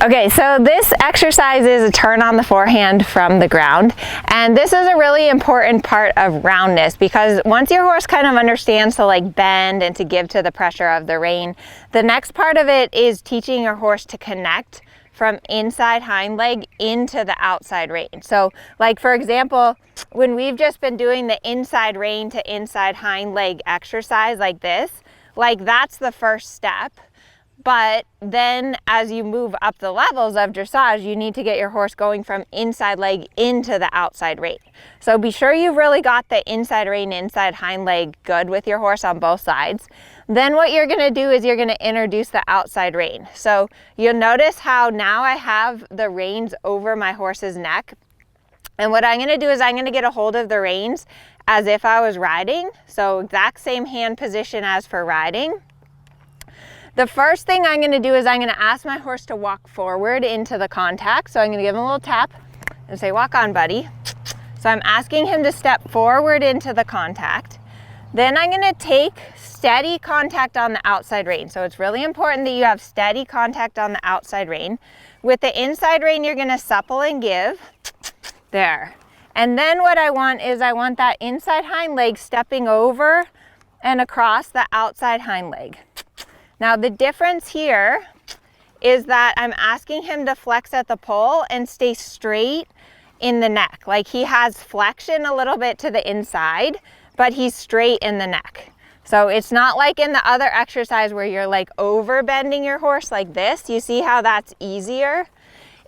Okay, so this exercise is a turn on the forehand from the ground, and this is a really important part of roundness because once your horse kind of understands to like bend and to give to the pressure of the rein, the next part of it is teaching your horse to connect from inside hind leg into the outside rein. So like for example, when we've just been doing the inside rein to inside hind leg exercise like this, like that's the first step. But then as you move up the levels of dressage, you need to get your horse going from inside leg into the outside rein. So be sure you've really got the inside rein, inside hind leg good with your horse on both sides. Then what you're gonna do is you're gonna introduce the outside rein. So you'll notice how now I have the reins over my horse's neck. And what I'm gonna do is I'm gonna get a hold of the reins as if I was riding. So exact same hand position as for riding. The first thing I'm gonna do is I'm gonna ask my horse to walk forward into the contact. So I'm gonna give him a little tap and say, walk on, buddy. So I'm asking him to step forward into the contact. Then I'm gonna take steady contact on the outside rein. So it's really important that you have steady contact on the outside rein. With the inside rein, you're gonna supple and give. There. And then what I want is I want that inside hind leg stepping over and across the outside hind leg. Now the difference here is that I'm asking him to flex at the pole and stay straight in the neck. Like he has flexion a little bit to the inside, but he's straight in the neck. So it's not like in the other exercise where you're like over bending your horse like this. You see how that's easier?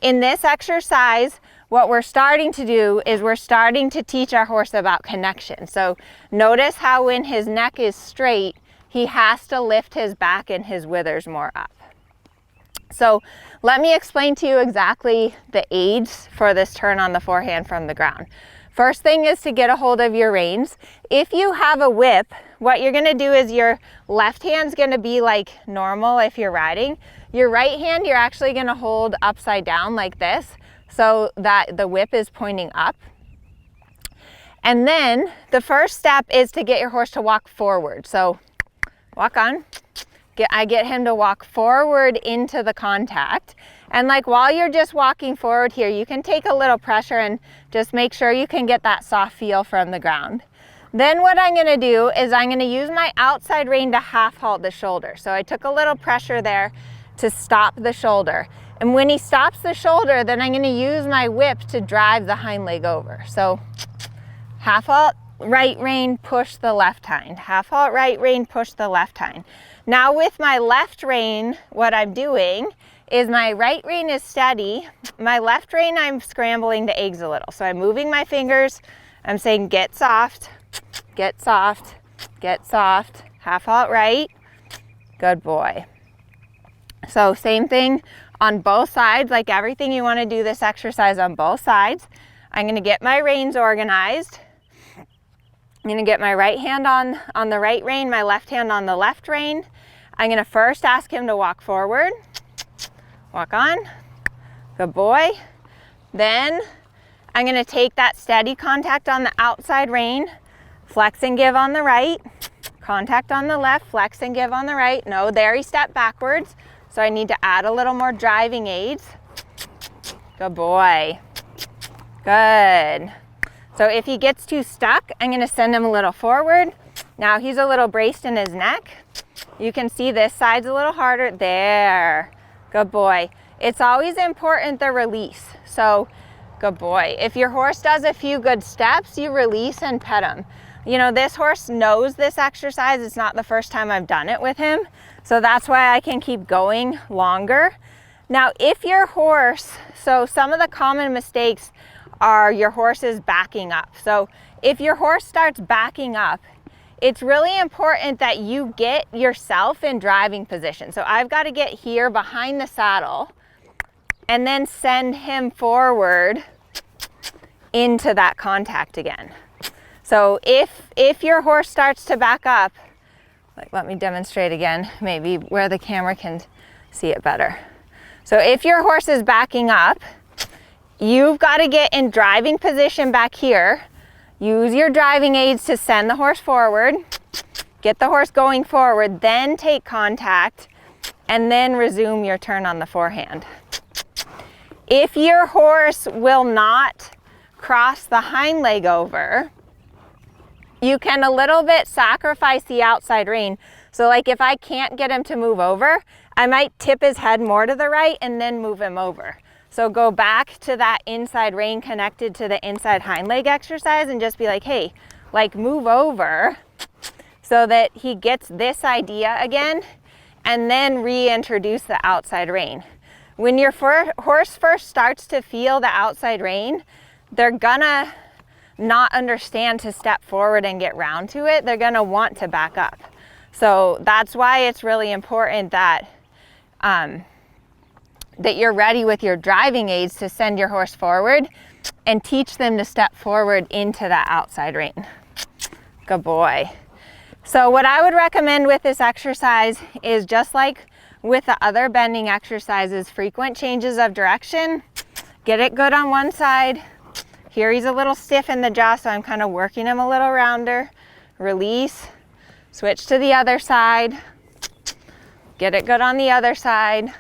In this exercise, what we're starting to do is we're starting to teach our horse about connection. So notice how when his neck is straight, he has to lift his back and his withers more up. So let me explain to you exactly the aids for this turn on the forehand from the ground. First thing is to get a hold of your reins. If you have a whip, what you're gonna do is your left hand's gonna be like normal if you're riding. Your right hand, you're actually gonna hold upside down like this so that the whip is pointing up. And then the first step is to get your horse to walk forward. So walk on. I get him to walk forward into the contact. And like while you're just walking forward here, you can take a little pressure and just make sure you can get that soft feel from the ground. Then what I'm gonna do is I'm gonna use my outside rein to half halt the shoulder. So I took a little pressure there to stop the shoulder. And when he stops the shoulder, then I'm gonna use my whip to drive the hind leg over. So half halt, right rein, push the left hind. Half halt, right rein, push the left hind. Now with my left rein, what I'm doing is my right rein is steady. My left rein, I'm scrambling the eggs a little. So I'm moving my fingers. I'm saying get soft, get soft, get soft. Half halt right. Good boy. So same thing on both sides, like everything you want to do this exercise on both sides. I'm going to get my reins organized. I'm going to get my right hand on the right rein, my left hand on the left rein. I'm going to first ask him to walk forward. Walk on. Good boy. Then I'm going to take that steady contact on the outside rein, flex and give on the right, contact on the left, flex and give on the right. No, there he stepped backwards. So I need to add a little more driving aids. Good boy. Good. So if he gets too stuck, I'm gonna send him a little forward. Now he's a little braced in his neck. You can see this side's a little harder. There. Good boy. It's always important the release. So good boy. If your horse does a few good steps, you release and pet him. You know, this horse knows this exercise. It's not the first time I've done it with him. So that's why I can keep going longer. Now, if your horse, so some of the common mistakes are your horse is backing up. So if your horse starts backing up, it's really important that you get yourself in driving position. So I've got to get here behind the saddle and then send him forward into that contact again. So if your horse starts to back up, like let me demonstrate again, maybe where the camera can see it better. So if your horse is backing up, you've got to get in driving position back here. Use your driving aids to send the horse forward, get the horse going forward, then take contact, and then resume your turn on the forehand. If your horse will not cross the hind leg over, you can a little bit sacrifice the outside rein. So like if I can't get him to move over, I might tip his head more to the right and then move him over. So go back to that inside rein connected to the inside hind leg exercise and just be like, hey, like move over, so that he gets this idea again, and then reintroduce the outside rein. When your horse first starts to feel the outside rein, they're gonna not understand to step forward and get round to it. They're gonna want to back up. So that's why it's really important that that you're ready with your driving aids to send your horse forward and teach them to step forward into that outside rein. Good boy. So what I would recommend with this exercise is, just like with the other bending exercises, frequent changes of direction. Get it good on one side. Here he's a little stiff in the jaw, so I'm kind of working him a little rounder. Release, switch to the other side. Get it good on the other side.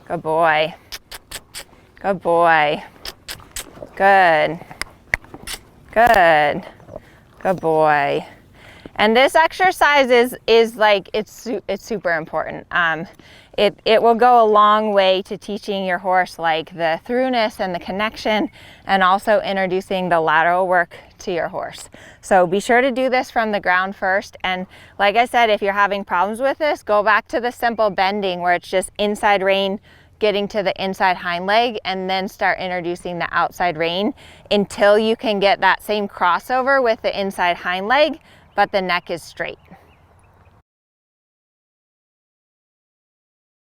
Good boy. Good boy. Good. Good. Good boy. And this exercise is like, it's super important. It will go a long way to teaching your horse like the throughness and the connection, and also introducing the lateral work to your horse. So be sure to do this from the ground first. And like I said, if you're having problems with this, go back to the simple bending where it's just inside rein getting to the inside hind leg, and then start introducing the outside rein until you can get that same crossover with the inside hind leg, but the neck is straight.